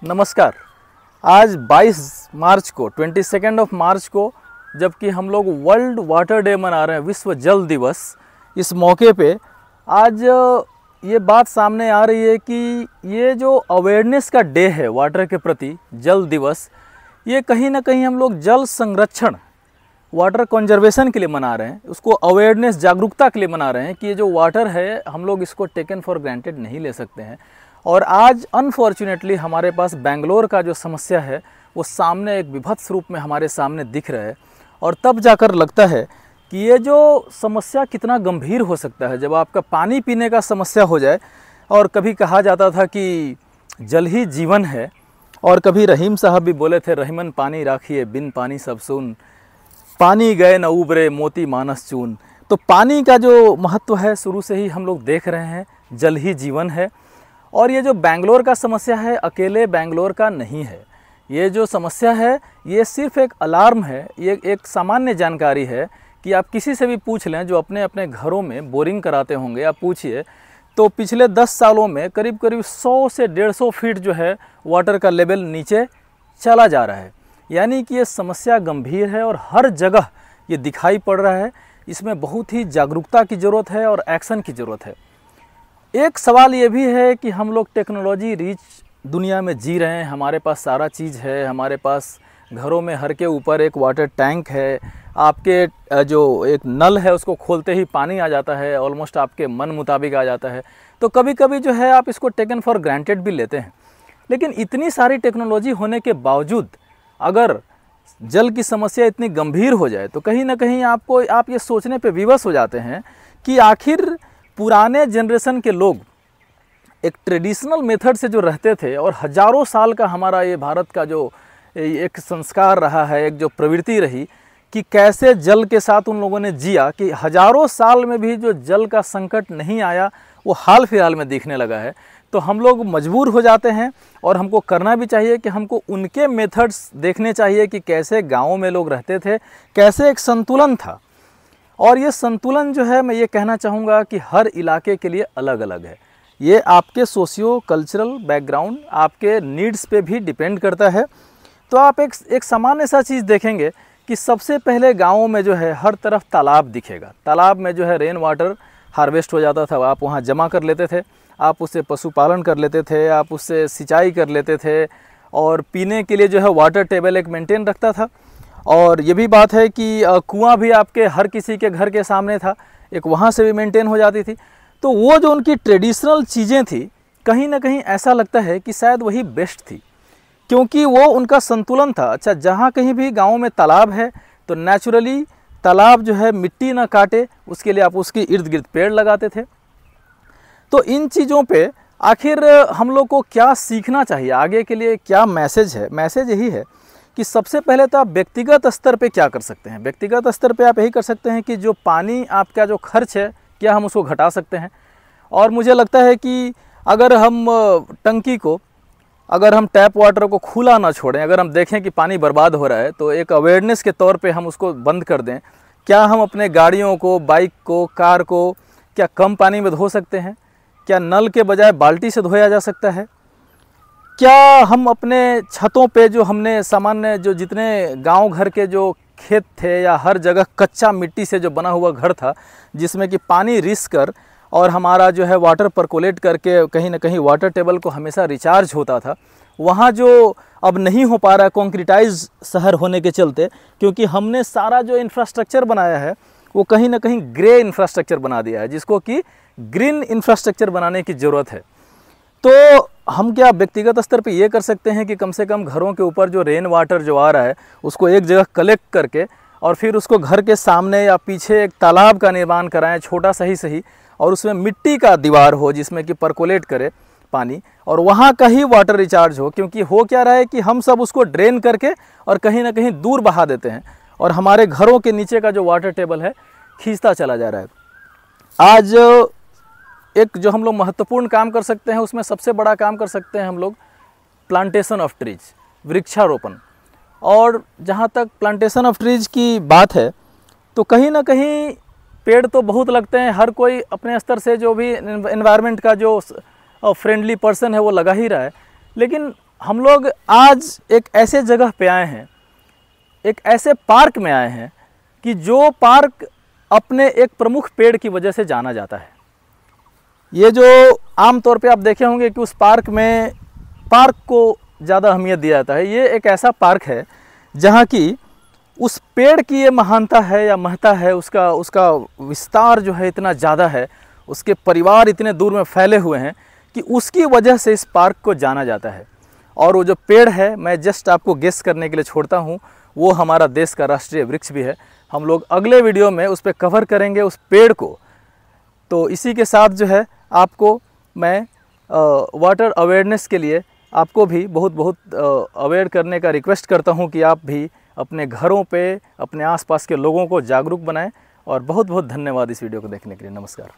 नमस्कार। आज 22 मार्च को 22 मार्च को जबकि हम लोग वर्ल्ड वाटर डे मना रहे हैं, विश्व जल दिवस, इस मौके पे आज ये बात सामने आ रही है कि ये जो अवेयरनेस का डे है वाटर के प्रति, जल दिवस, ये कहीं ना कहीं हम लोग जल संरक्षण, वाटर कंजर्वेशन के लिए मना रहे हैं, उसको अवेयरनेस, जागरूकता के लिए मना रहे हैं कि ये जो वाटर है हम लोग इसको टेकन फॉर ग्रांटेड नहीं ले सकते हैं। और आज अनफॉर्चुनेटली हमारे पास बेंगलोर का जो समस्या है वो सामने एक विभत्स रूप में हमारे सामने दिख रहा है। और तब जाकर लगता है कि ये जो समस्या कितना गंभीर हो सकता है जब आपका पानी पीने का समस्या हो जाए। और कभी कहा जाता था कि जल ही जीवन है, और कभी रहीम साहब भी बोले थे, रहीमन पानी राखिए बिन पानी सब सुन, पानी गए न उबरे मोती मानस चून। तो पानी का जो महत्व है शुरू से ही हम लोग देख रहे हैं, जल ही जीवन है। और ये जो बेंगलोर का समस्या है अकेले बेंगलोर का नहीं है, ये जो समस्या है ये सिर्फ एक अलार्म है, ये एक सामान्य जानकारी है कि आप किसी से भी पूछ लें जो अपने अपने घरों में बोरिंग कराते होंगे, आप पूछिए तो पिछले 10 सालों में करीब करीब 100 से 150 फीट जो है वाटर का लेवल नीचे चला जा रहा है। यानी कि ये समस्या गंभीर है और हर जगह ये दिखाई पड़ रहा है। इसमें बहुत ही जागरूकता की ज़रूरत है और एक्शन की ज़रूरत है। एक सवाल ये भी है कि हम लोग टेक्नोलॉजी रिच दुनिया में जी रहे हैं, हमारे पास सारा चीज़ है, हमारे पास घरों में हर के ऊपर एक वाटर टैंक है, आपके जो एक नल है उसको खोलते ही पानी आ जाता है, ऑलमोस्ट आपके मन मुताबिक आ जाता है। तो कभी कभी जो है आप इसको टेकन फॉर ग्रांटेड भी लेते हैं। लेकिन इतनी सारी टेक्नोलॉजी होने के बावजूद अगर जल की समस्या इतनी गंभीर हो जाए तो कहीं ना कहीं आप ये सोचने पे विवश हो जाते हैं कि आखिर पुराने जनरेशन के लोग एक ट्रेडिशनल मेथड से जो रहते थे और हज़ारों साल का हमारा ये भारत का जो एक संस्कार रहा है, एक जो प्रवृत्ति रही कि कैसे जल के साथ उन लोगों ने जिया, कि हज़ारों साल में भी जो जल का संकट नहीं आया वो हाल फिलहाल में दिखने लगा है। तो हम लोग मजबूर हो जाते हैं और हमको करना भी चाहिए कि हमको उनके मेथड्स देखने चाहिए कि कैसे गाँवों में लोग रहते थे, कैसे एक संतुलन था। और ये संतुलन जो है मैं ये कहना चाहूँगा कि हर इलाके के लिए अलग अलग है। ये आपके सोशियो कल्चरल बैकग्राउंड, आपके नीड्स पे भी डिपेंड करता है। तो आप एक सामान्य सा चीज़ देखेंगे कि सबसे पहले गाँवों में जो है हर तरफ तालाब दिखेगा। तालाब में जो है रेन वाटर हार्वेस्ट हो जाता था, आप वहाँ जमा कर लेते थे, आप उससे पशुपालन कर लेते थे, आप उससे सिंचाई कर लेते थे, और पीने के लिए जो है वाटर टेबल एक मेंटेन रखता था। और ये भी बात है कि कुआं भी आपके हर किसी के घर के सामने था, एक वहाँ से भी मेंटेन हो जाती थी। तो वो जो उनकी ट्रेडिशनल चीज़ें थी कहीं ना कहीं ऐसा लगता है कि शायद वही बेस्ट थी, क्योंकि वो उनका संतुलन था। अच्छा, जहाँ कहीं भी गाँव में तालाब है तो नेचुरली तालाब जो है मिट्टी ना काटे उसके लिए आप उसके इर्द गिर्द पेड़ लगाते थे। तो इन चीज़ों पे आखिर हम लोग को क्या सीखना चाहिए, आगे के लिए क्या मैसेज है? मैसेज यही है कि सबसे पहले तो आप व्यक्तिगत स्तर पे क्या कर सकते हैं। व्यक्तिगत स्तर पे आप यही कर सकते हैं कि जो पानी आपका जो खर्च है क्या हम उसको घटा सकते हैं। और मुझे लगता है कि अगर हम टंकी को, अगर हम टैप वाटर को खुला ना छोड़ें, अगर हम देखें कि पानी बर्बाद हो रहा है तो एक अवेयरनेस के तौर पे हम उसको बंद कर दें। क्या हम अपने गाड़ियों को, बाइक को, कार को क्या कम पानी में धो सकते हैं? क्या नल के बजाय बाल्टी से धोया जा सकता है? क्या हम अपने छतों पे जो हमने सामान्य जो जितने गांव घर के जो खेत थे या हर जगह कच्चा मिट्टी से जो बना हुआ घर था जिसमें कि पानी रिस कर और हमारा जो है वाटर परकोलेट करके कहीं ना कहीं वाटर टेबल को हमेशा रिचार्ज होता था, वहाँ जो अब नहीं हो पा रहा है कॉन्क्रीटाइज शहर होने के चलते, क्योंकि हमने सारा जो इंफ्रास्ट्रक्चर बनाया है वो कहीं ना कहीं ग्रे इंफ्रास्ट्रक्चर बना दिया है, जिसको कि ग्रीन इंफ्रास्ट्रक्चर बनाने की ज़रूरत है। तो हम क्या व्यक्तिगत स्तर पे ये कर सकते हैं कि कम से कम घरों के ऊपर जो रेन वाटर जो आ रहा है उसको एक जगह कलेक्ट करके और फिर उसको घर के सामने या पीछे एक तालाब का निर्माण कराएं, छोटा सही, और उसमें मिट्टी का दीवार हो जिसमें कि परकोलेट करे पानी, और वहाँ का ही वाटर रिचार्ज हो। क्योंकि हो क्या रहा है कि हम सब उसको ड्रेन करके और कहीं ना कहीं दूर बहा देते हैं और हमारे घरों के नीचे का जो वाटर टेबल है खींचता चला जा रहा है। आज एक जो हम लोग महत्वपूर्ण काम कर सकते हैं उसमें सबसे बड़ा काम कर सकते हैं हम लोग प्लांटेशन ऑफ ट्रीज, वृक्षारोपण। और जहाँ तक प्लांटेशन ऑफ ट्रीज की बात है तो कहीं ना कहीं पेड़ तो बहुत लगते हैं, हर कोई अपने स्तर से जो भी एनवायरनमेंट का जो फ्रेंडली पर्सन है वो लगा ही रहा है, लेकिन हम लोग आज एक ऐसे जगह पे आए हैं, एक ऐसे पार्क में आए हैं कि जो पार्क अपने एक प्रमुख पेड़ की वजह से जाना जाता है। ये जो आम तौर पे आप देखे होंगे कि उस पार्क को ज़्यादा अहमियत दिया जाता है, ये एक ऐसा पार्क है जहाँ की उस पेड़ की ये महानता है या महत्ता है, उसका विस्तार जो है इतना ज़्यादा है, उसके परिवार इतने दूर में फैले हुए हैं कि उसकी वजह से इस पार्क को जाना जाता है। और वो जो पेड़ है, मैं जस्ट आपको गेस करने के लिए छोड़ता हूँ, वो हमारा देश का राष्ट्रीय वृक्ष भी है। हम लोग अगले वीडियो में उस पर कवर करेंगे उस पेड़ को। तो इसी के साथ जो है आपको मैं वाटर अवेयरनेस के लिए आपको भी बहुत अवेयर करने का रिक्वेस्ट करता हूँ कि आप भी अपने घरों पे, अपने आसपास के लोगों को जागरूक बनाएं। और बहुत धन्यवाद इस वीडियो को देखने के लिए। नमस्कार।